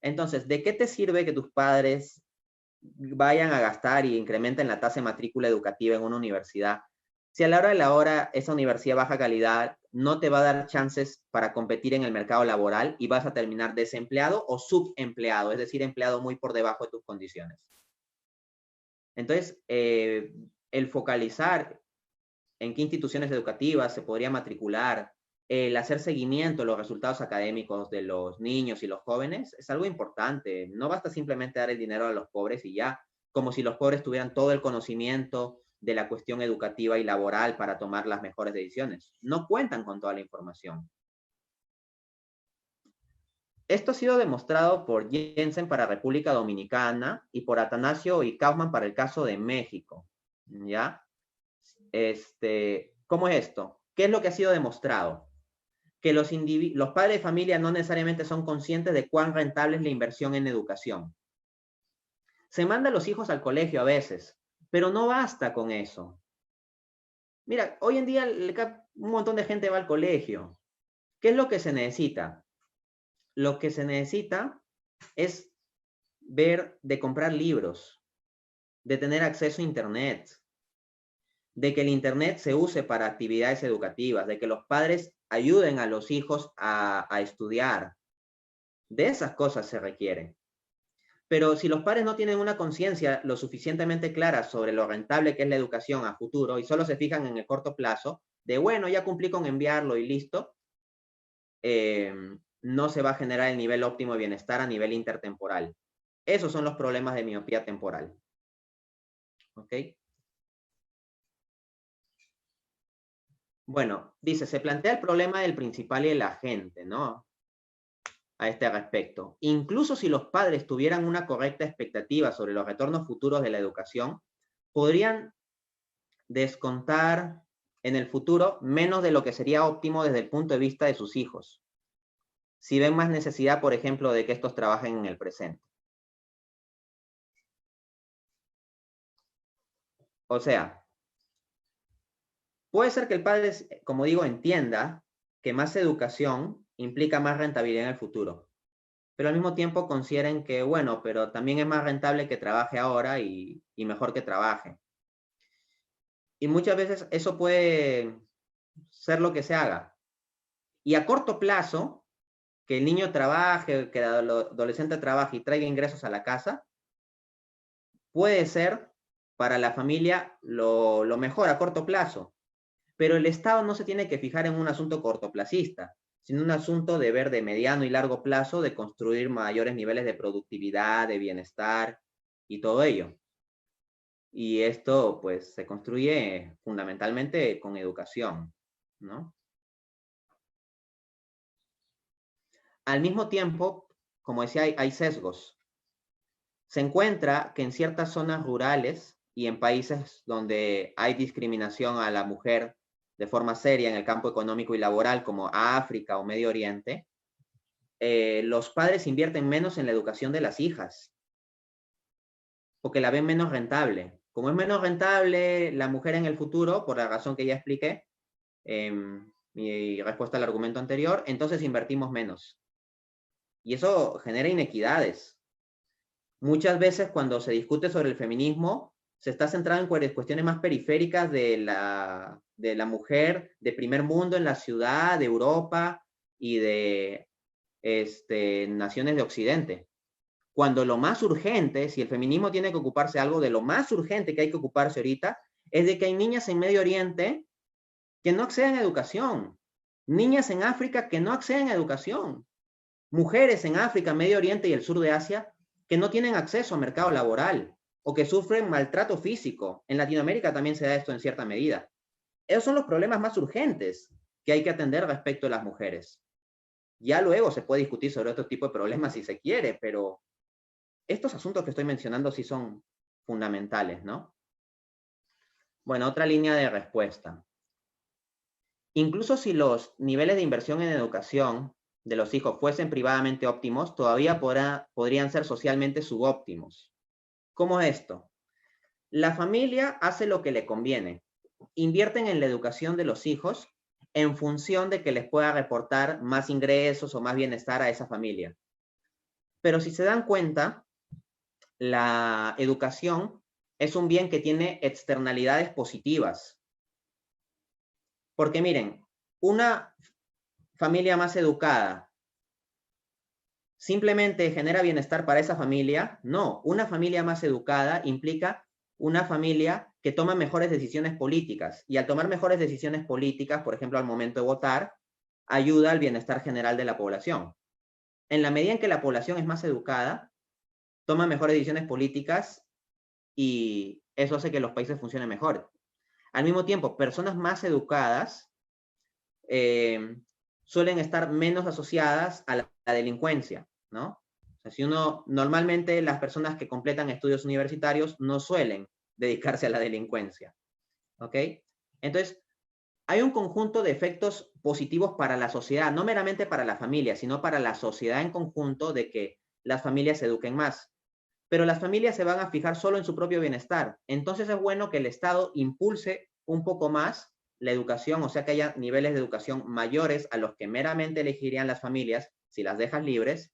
Entonces, ¿de qué te sirve que tus padres vayan a gastar y incrementen la tasa de matrícula educativa en una universidad si a la hora de la hora esa universidad baja calidad no te va a dar chances para competir en el mercado laboral y vas a terminar desempleado o subempleado, es decir, empleado muy por debajo de tus condiciones? Entonces, el focalizar en qué instituciones educativas se podría matricular, el hacer seguimiento a los resultados académicos de los niños y los jóvenes es algo importante. No basta simplemente dar el dinero a los pobres y ya, como si los pobres tuvieran todo el conocimiento de la cuestión educativa y laboral para tomar las mejores decisiones. No cuentan con toda la información. Esto ha sido demostrado por Jensen para República Dominicana y por Atanasio y Kaufman para el caso de México. ¿Ya? ¿Cómo es esto? ¿Qué es lo que ha sido demostrado? Que los padres de familia no necesariamente son conscientes de cuán rentable es la inversión en educación. Se manda a los hijos al colegio a veces, pero no basta con eso. Mira, hoy en día un montón de gente va al colegio. ¿Qué es lo que se necesita? Lo que se necesita es de comprar libros, de tener acceso a Internet, de que el Internet se use para actividades educativas, de que los padres ayuden a los hijos a estudiar. De esas cosas se requiere. Pero si los padres no tienen una conciencia lo suficientemente clara sobre lo rentable que es la educación a futuro y solo se fijan en el corto plazo, de bueno, ya cumplí con enviarlo y listo, no se va a generar el nivel óptimo de bienestar a nivel intertemporal. Esos son los problemas de miopía temporal. ¿Ok? Bueno, dice, se plantea el problema del principal y el agente, ¿no? A este respecto. Incluso si los padres tuvieran una correcta expectativa sobre los retornos futuros de la educación, podrían descontar en el futuro menos de lo que sería óptimo desde el punto de vista de sus hijos, si ven más necesidad, por ejemplo, de que estos trabajen en el presente. O sea, puede ser que el padre, como digo, entienda que más educación implica más rentabilidad en el futuro, pero al mismo tiempo consideren que, bueno, pero también es más rentable que trabaje ahora y mejor que trabaje. Y muchas veces eso puede ser lo que se haga. Y a corto plazo, que el niño trabaje, que el adolescente trabaje y traiga ingresos a la casa, puede ser para la familia lo mejor a corto plazo. Pero el Estado no se tiene que fijar en un asunto cortoplacista, sino un asunto de ver de mediano y largo plazo, de construir mayores niveles de productividad, de bienestar y todo ello. Y esto, pues, se construye fundamentalmente con educación, ¿no? Al mismo tiempo, como decía, hay sesgos. Se encuentra que en ciertas zonas rurales y en países donde hay discriminación a la mujer de forma seria en el campo económico y laboral, como África o Medio Oriente, los padres invierten menos en la educación de las hijas, porque la ven menos rentable. Como es menos rentable la mujer en el futuro, por la razón que ya expliqué, mi respuesta al argumento anterior, entonces invertimos menos. Y eso genera inequidades. Muchas veces cuando se discute sobre el feminismo, se está centrado en cuestiones más periféricas de la mujer de primer mundo en la ciudad, de Europa y de naciones de Occidente. Cuando lo más urgente, si el feminismo tiene que ocuparse algo de lo más urgente que hay que ocuparse ahorita, es de que hay niñas en Medio Oriente que no acceden a educación, niñas en África que no acceden a educación, mujeres en África, Medio Oriente y el sur de Asia que no tienen acceso al mercado laboral o que sufren maltrato físico. En Latinoamérica también se da esto en cierta medida. Esos son los problemas más urgentes que hay que atender respecto a las mujeres. Ya luego se puede discutir sobre otro tipo de problemas si se quiere, pero estos asuntos que estoy mencionando sí son fundamentales, ¿no? Bueno, otra línea de respuesta. Incluso si los niveles de inversión en educación de los hijos fuesen privadamente óptimos, todavía podrían ser socialmente subóptimos. ¿Cómo es esto? La familia hace lo que le conviene. Invierten en la educación de los hijos en función de que les pueda reportar más ingresos o más bienestar a esa familia. Pero si se dan cuenta, la educación es un bien que tiene externalidades positivas. Porque miren, una familia más educada simplemente genera bienestar para esa familia. No, una familia más educada implica una familia que toma mejores decisiones políticas. Y al tomar mejores decisiones políticas, por ejemplo, al momento de votar, ayuda al bienestar general de la población. En la medida en que la población es más educada, toma mejores decisiones políticas y eso hace que los países funcionen mejor. Al mismo tiempo, personas más educadas suelen estar menos asociadas a la delincuencia, ¿no? O sea, si uno, normalmente las personas que completan estudios universitarios no suelen dedicarse a la delincuencia, ¿ok? Entonces, hay un conjunto de efectos positivos para la sociedad, no meramente para la familia, sino para la sociedad en conjunto de que las familias se eduquen más. Pero las familias se van a fijar solo en su propio bienestar. Entonces es bueno que el Estado impulse un poco más la educación, o sea que haya niveles de educación mayores a los que meramente elegirían las familias si las dejas libres,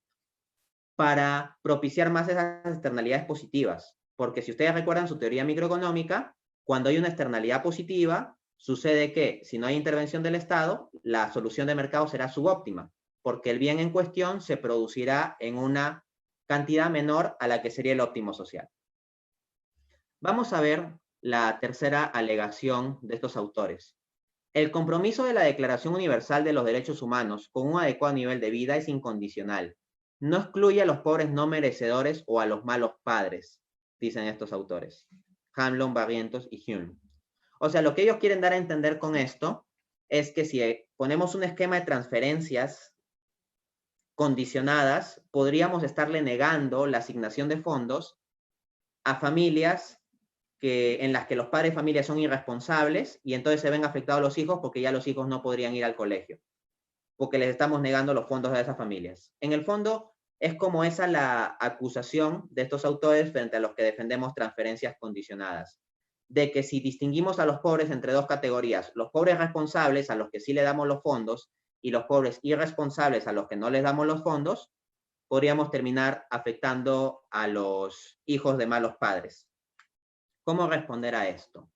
para propiciar más esas externalidades positivas. Porque si ustedes recuerdan su teoría microeconómica, cuando hay una externalidad positiva, sucede que si no hay intervención del Estado, la solución de mercado será subóptima, porque el bien en cuestión se producirá en una cantidad menor a la que sería el óptimo social. Vamos a ver la tercera alegación de estos autores. El compromiso de la Declaración Universal de los Derechos Humanos con un adecuado nivel de vida es incondicional. No excluye a los pobres no merecedores o a los malos padres, dicen estos autores, Hamlin, Barrientos y Hume. O sea, lo que ellos quieren dar a entender con esto es que si ponemos un esquema de transferencias condicionadas, podríamos estarle negando la asignación de fondos a familias en las que los padres de familia son irresponsables y entonces se ven afectados los hijos porque ya los hijos no podrían ir al colegio, porque les estamos negando los fondos a esas familias. En el fondo, es como esa la acusación de estos autores frente a los que defendemos transferencias condicionadas, de que si distinguimos a los pobres entre dos categorías, los pobres responsables a los que sí le damos los fondos y los pobres irresponsables a los que no les damos los fondos, podríamos terminar afectando a los hijos de malos padres. ¿Cómo responder a esto?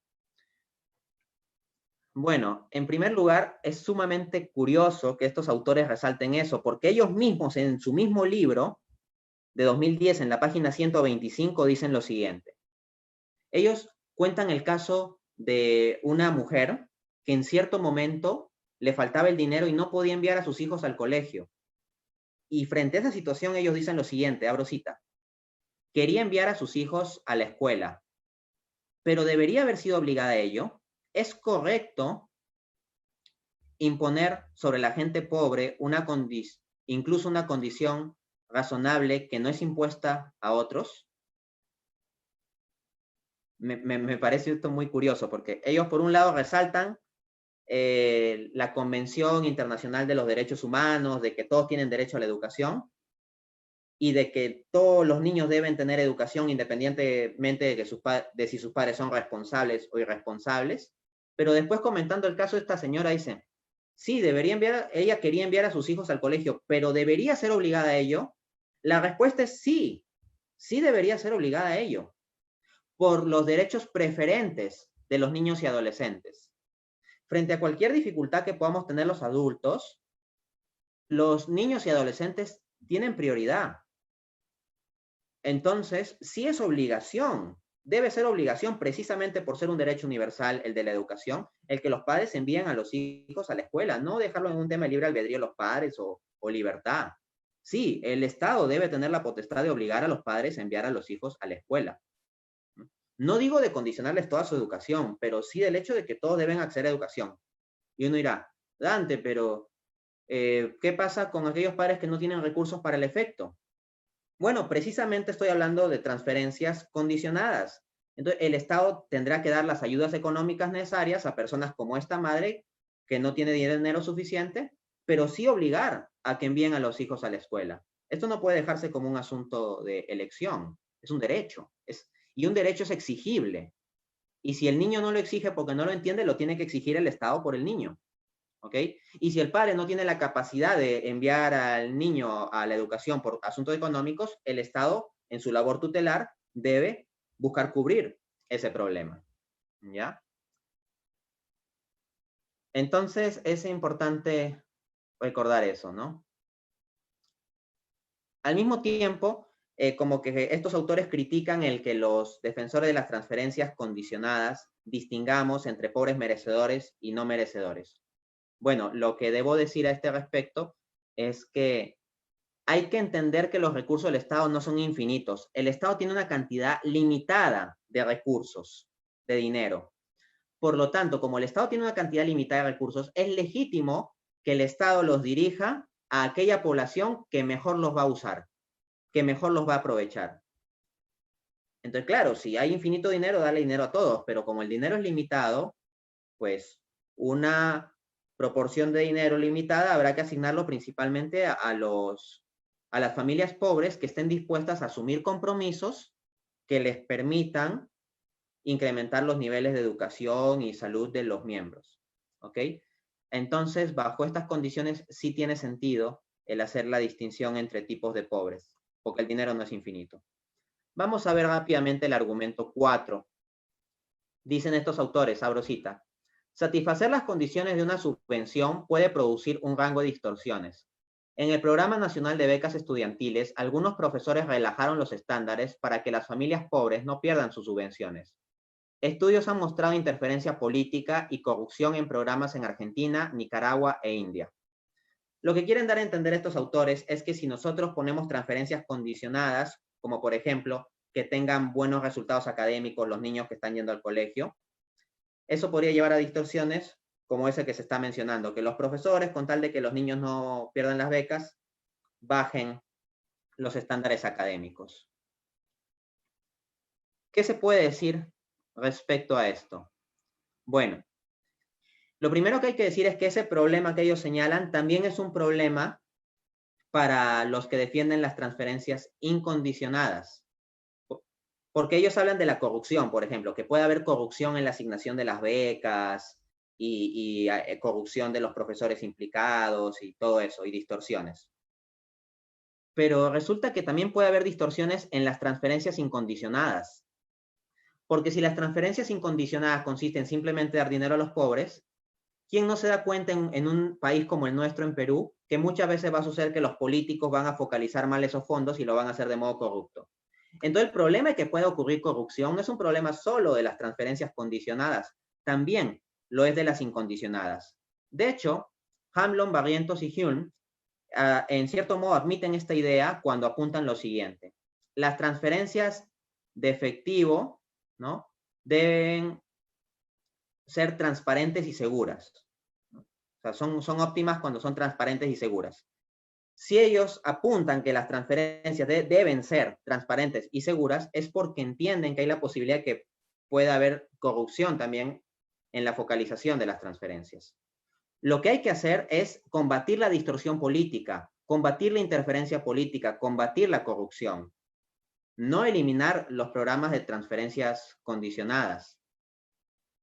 Bueno, en primer lugar, es sumamente curioso que estos autores resalten eso, porque ellos mismos en su mismo libro de 2010, en la página 125, dicen lo siguiente. Ellos cuentan el caso de una mujer que en cierto momento le faltaba el dinero y no podía enviar a sus hijos al colegio. Y frente a esa situación ellos dicen lo siguiente, abro cita, quería enviar a sus hijos a la escuela, pero debería haber sido obligada a ello. ¿Es correcto imponer sobre la gente pobre incluso una condición razonable que no es impuesta a otros? Me parece esto muy curioso, porque ellos por un lado resaltan la Convención Internacional de los Derechos Humanos, de que todos tienen derecho a la educación, y de que todos los niños deben tener educación independientemente de si sus padres son responsables o irresponsables. Pero después, comentando el caso de esta señora, dice, sí, ella quería enviar a sus hijos al colegio, pero ¿debería ser obligada a ello? La respuesta es sí, sí debería ser obligada a ello, por los derechos preferentes de los niños y adolescentes. Frente a cualquier dificultad que podamos tener los adultos, los niños y adolescentes tienen prioridad. Entonces, sí es obligación, debe ser obligación precisamente por ser un derecho universal, el de la educación, el que los padres envíen a los hijos a la escuela, no dejarlo en un tema de libre albedrío de los padres o libertad. Sí, el Estado debe tener la potestad de obligar a los padres a enviar a los hijos a la escuela. No digo de condicionarles toda su educación, pero sí del hecho de que todos deben acceder a educación. Y uno dirá, Dante, pero ¿Qué pasa con aquellos padres que no tienen recursos para el efecto? Bueno, precisamente estoy hablando de transferencias condicionadas. Entonces, el Estado tendrá que dar las ayudas económicas necesarias a personas como esta madre que no tiene dinero suficiente, pero sí obligar a que envíen a los hijos a la escuela. Esto no puede dejarse como un asunto de elección, es un derecho. Y un derecho es exigible. Y si el niño no lo exige porque no lo entiende, lo tiene que exigir el Estado por el niño. ¿Ok? Y si el padre no tiene la capacidad de enviar al niño a la educación por asuntos económicos, el Estado, en su labor tutelar, debe buscar cubrir ese problema. ¿Ya? Entonces, es importante recordar eso, ¿no? Al mismo tiempo, como que estos autores critican el que los defensores de las transferencias condicionadas distingamos entre pobres merecedores y no merecedores. Bueno, lo que debo decir a este respecto es que hay que entender que los recursos del Estado no son infinitos. El Estado tiene una cantidad limitada de recursos, de dinero. Por lo tanto, como el Estado tiene una cantidad limitada de recursos, es legítimo que el Estado los dirija a aquella población que mejor los va a usar, que mejor los va a aprovechar. Entonces, claro, si hay infinito dinero, dale dinero a todos, pero como el dinero es limitado, pues una proporción de dinero limitada habrá que asignarlo principalmente a las familias pobres que estén dispuestas a asumir compromisos que les permitan incrementar los niveles de educación y salud de los miembros. ¿Ok? Entonces, bajo estas condiciones sí tiene sentido el hacer la distinción entre tipos de pobres, porque el dinero no es infinito. Vamos a ver rápidamente el argumento 4. Dicen estos autores, abro cita, satisfacer las condiciones de una subvención puede producir un rango de distorsiones. En el Programa Nacional de Becas Estudiantiles, algunos profesores relajaron los estándares para que las familias pobres no pierdan sus subvenciones. Estudios han mostrado interferencia política y corrupción en programas en Argentina, Nicaragua e India. Lo que quieren dar a entender estos autores es que si nosotros ponemos transferencias condicionadas, como por ejemplo que tengan buenos resultados académicos los niños que están yendo al colegio, eso podría llevar a distorsiones como ese que se está mencionando, que los profesores, con tal de que los niños no pierdan las becas, bajen los estándares académicos. ¿Qué se puede decir respecto a esto? Bueno, lo primero que hay que decir es que ese problema que ellos señalan también es un problema para los que defienden las transferencias incondicionadas. Porque ellos hablan de la corrupción, por ejemplo, que puede haber corrupción en la asignación de las becas y corrupción de los profesores implicados y todo eso, y distorsiones. Pero resulta que también puede haber distorsiones en las transferencias incondicionadas. Porque si las transferencias incondicionadas consisten simplemente en dar dinero a los pobres, ¿quién no se da cuenta en un país como el nuestro, en Perú, que muchas veces va a suceder que los políticos van a focalizar mal esos fondos y lo van a hacer de modo corrupto? Entonces, el problema de que pueda ocurrir corrupción no es un problema solo de las transferencias condicionadas, también lo es de las incondicionadas. De hecho, Hamblin, Barrientos y Hume, en cierto modo, admiten esta idea cuando apuntan lo siguiente. Las transferencias de efectivo, ¿no?, deben ser transparentes y seguras. O sea, son óptimas cuando son transparentes y seguras. Si ellos apuntan que las transferencias deben ser transparentes y seguras, es porque entienden que hay la posibilidad de que pueda haber corrupción también en la focalización de las transferencias. Lo que hay que hacer es combatir la distorsión política, combatir la interferencia política, combatir la corrupción. No eliminar los programas de transferencias condicionadas.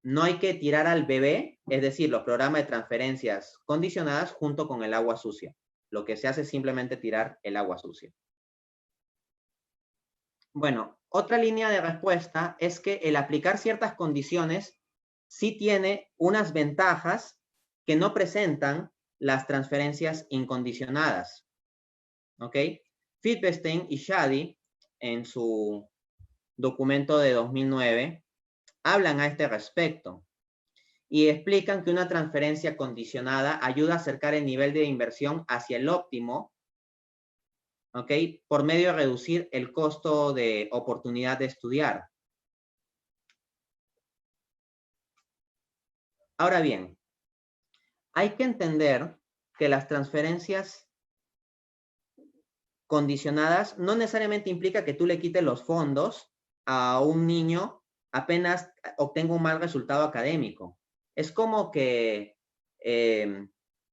No hay que tirar al bebé, es decir, los programas de transferencias condicionadas junto con el agua sucia. Lo que se hace es simplemente tirar el agua sucia. Bueno, otra línea de respuesta es que el aplicar ciertas condiciones sí tiene unas ventajas que no presentan las transferencias incondicionadas. ¿Ok? Fitbestein y Shadi, en su documento de 2009, hablan a este respecto y explican que una transferencia condicionada ayuda a acercar el nivel de inversión hacia el óptimo, ¿ok?, por medio de reducir el costo de oportunidad de estudiar. Ahora bien, hay que entender que las transferencias condicionadas no necesariamente implica que tú le quites los fondos a un niño apenas obtenga un mal resultado académico. Es como que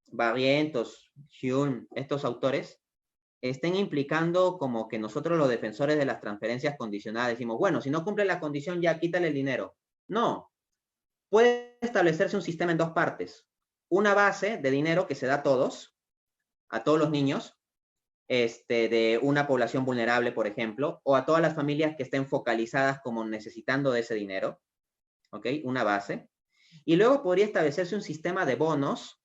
Barrientos, Hume, estos autores, estén implicando como que nosotros los defensores de las transferencias condicionadas decimos, bueno, si no cumple la condición ya quítale el dinero. No, puede establecerse un sistema en dos partes. Una base de dinero que se da a todos los niños, de una población vulnerable, por ejemplo, o a todas las familias que estén focalizadas como necesitando de ese dinero, ¿ok? Una base. Y luego podría establecerse un sistema de bonos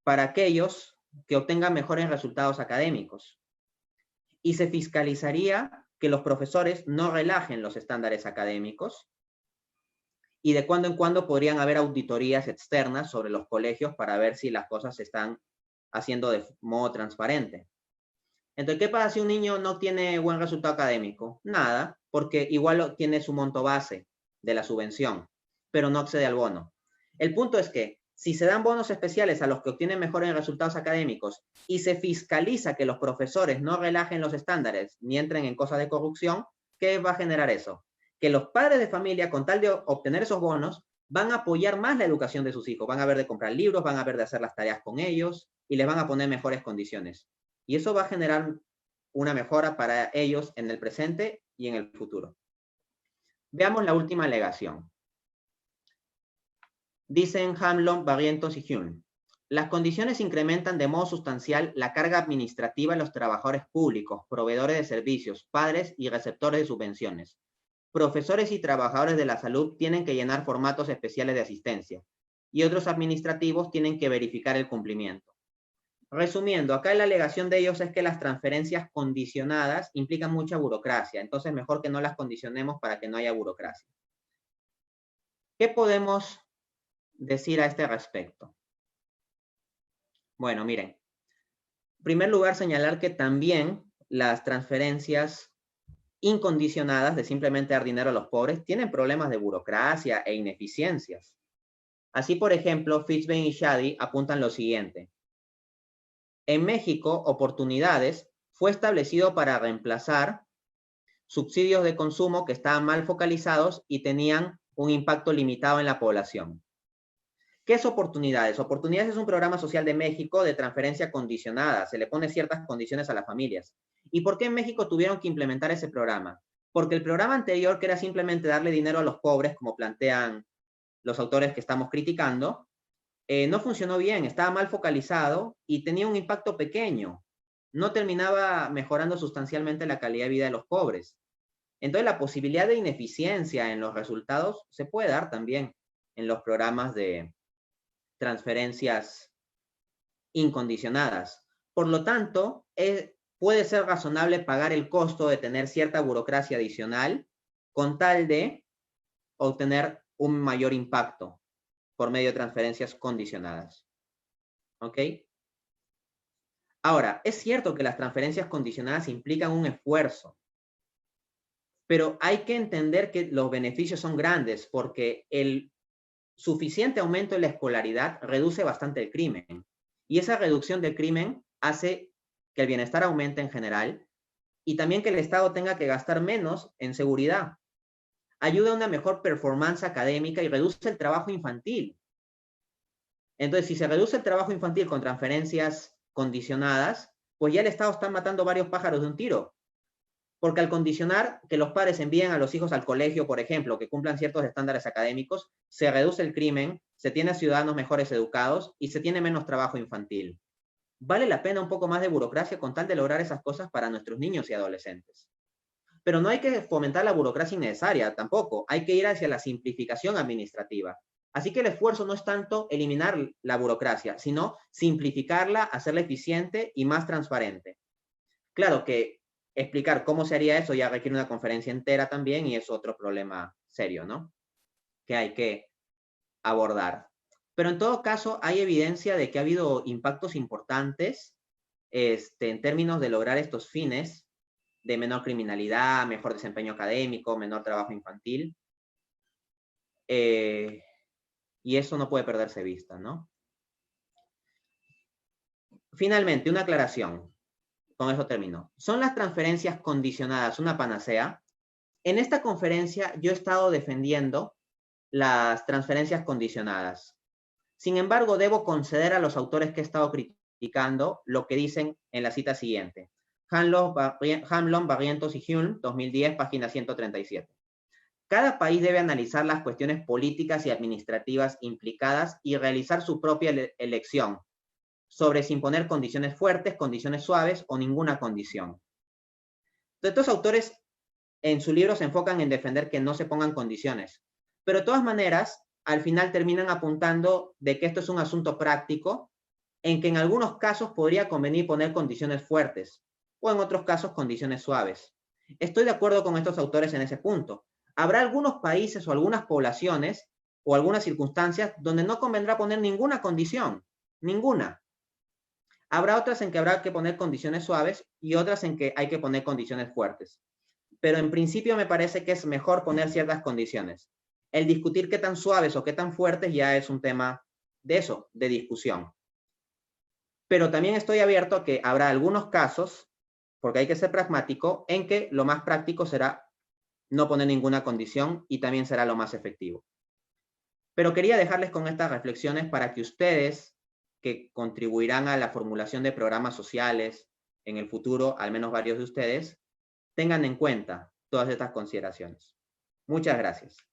para aquellos que obtengan mejores resultados académicos. Y se fiscalizaría que los profesores no relajen los estándares académicos y de cuando en cuando podrían haber auditorías externas sobre los colegios para ver si las cosas se están haciendo de modo transparente. Entonces, ¿qué pasa si un niño no tiene buen resultado académico? Nada, porque igual tiene su monto base de la subvención, pero no accede al bono. El punto es que si se dan bonos especiales a los que obtienen mejores resultados académicos y se fiscaliza que los profesores no relajen los estándares ni entren en cosas de corrupción, ¿qué va a generar eso? Que los padres de familia, con tal de obtener esos bonos, van a apoyar más la educación de sus hijos, van a ver de comprar libros, van a ver de hacer las tareas con ellos y les van a poner mejores condiciones. Y eso va a generar una mejora para ellos en el presente y en el futuro. Veamos la última alegación. Dicen Hamlon, Barrientos y Hume. Las condiciones incrementan de modo sustancial la carga administrativa en los trabajadores públicos, proveedores de servicios, padres y receptores de subvenciones. Profesores y trabajadores de la salud tienen que llenar formatos especiales de asistencia y otros administrativos tienen que verificar el cumplimiento. Resumiendo, acá la alegación de ellos es que las transferencias condicionadas implican mucha burocracia, entonces mejor que no las condicionemos para que no haya burocracia. ¿Qué podemos decir a este respecto? Bueno, miren, en primer lugar señalar que también las transferencias incondicionadas de simplemente dar dinero a los pobres tienen problemas de burocracia e ineficiencias. Así, por ejemplo, Fishbein y Shady apuntan lo siguiente. En México, Oportunidades fue establecido para reemplazar subsidios de consumo que estaban mal focalizados y tenían un impacto limitado en la población. ¿Qué es Oportunidades? Oportunidades es un programa social de México de transferencia condicionada. Se le pone ciertas condiciones a las familias. ¿Y por qué en México tuvieron que implementar ese programa? Porque el programa anterior, que era simplemente darle dinero a los pobres, como plantean los autores que estamos criticando, no funcionó bien, estaba mal focalizado y tenía un impacto pequeño. No terminaba mejorando sustancialmente la calidad de vida de los pobres. Entonces, la posibilidad de ineficiencia en los resultados se puede dar también en los programas de transferencias incondicionadas. Por lo tanto, puede ser razonable pagar el costo de tener cierta burocracia adicional con tal de obtener un mayor impacto por medio de transferencias condicionadas. ¿Ok? Ahora, es cierto que las transferencias condicionadas implican un esfuerzo, pero hay que entender que los beneficios son grandes porque el suficiente aumento en la escolaridad reduce bastante el crimen. Y esa reducción del crimen hace que el bienestar aumente en general y también que el Estado tenga que gastar menos en seguridad. Ayuda a una mejor performance académica y reduce el trabajo infantil. Entonces, si se reduce el trabajo infantil con transferencias condicionadas, pues ya el Estado está matando varios pájaros de un tiro. Porque al condicionar que los padres envíen a los hijos al colegio, por ejemplo, que cumplan ciertos estándares académicos, se reduce el crimen, se tiene ciudadanos mejores educados y se tiene menos trabajo infantil. Vale la pena un poco más de burocracia con tal de lograr esas cosas para nuestros niños y adolescentes. Pero no hay que fomentar la burocracia innecesaria tampoco, hay que ir hacia la simplificación administrativa. Así que el esfuerzo no es tanto eliminar la burocracia, sino simplificarla, hacerla eficiente y más transparente. Claro que explicar cómo se haría eso ya requiere una conferencia entera también y es otro problema serio, ¿no? Que hay que abordar. Pero en todo caso, hay evidencia de que ha habido impactos importantes en términos de lograr estos fines de menor criminalidad, mejor desempeño académico, menor trabajo infantil. Y eso no puede perderse vista, ¿no? Finalmente, una aclaración. Con eso termino. ¿Son las transferencias condicionadas una panacea? En esta conferencia yo he estado defendiendo las transferencias condicionadas. Sin embargo, debo conceder a los autores que he estado criticando lo que dicen en la cita siguiente. Hanlon, Barrientos y Hulme, 2010, página 137. Cada país debe analizar las cuestiones políticas y administrativas implicadas y realizar su propia elección sobre si imponer condiciones fuertes, condiciones suaves o ninguna condición. Estos autores en su libro se enfocan en defender que no se pongan condiciones, pero de todas maneras, al final terminan apuntando de que esto es un asunto práctico, en que en algunos casos podría convenir poner condiciones fuertes, o en otros casos condiciones suaves. Estoy de acuerdo con estos autores en ese punto. Habrá algunos países o algunas poblaciones o algunas circunstancias donde no convendrá poner ninguna condición, ninguna. Habrá otras en que habrá que poner condiciones suaves y otras en que hay que poner condiciones fuertes. Pero en principio me parece que es mejor poner ciertas condiciones. El discutir qué tan suaves o qué tan fuertes ya es un tema de eso, de discusión. Pero también estoy abierto a que habrá algunos casos, porque hay que ser pragmático, en que lo más práctico será no poner ninguna condición y también será lo más efectivo. Pero quería dejarles con estas reflexiones para que ustedes, que contribuirán a la formulación de programas sociales en el futuro, al menos varios de ustedes, tengan en cuenta todas estas consideraciones. Muchas gracias.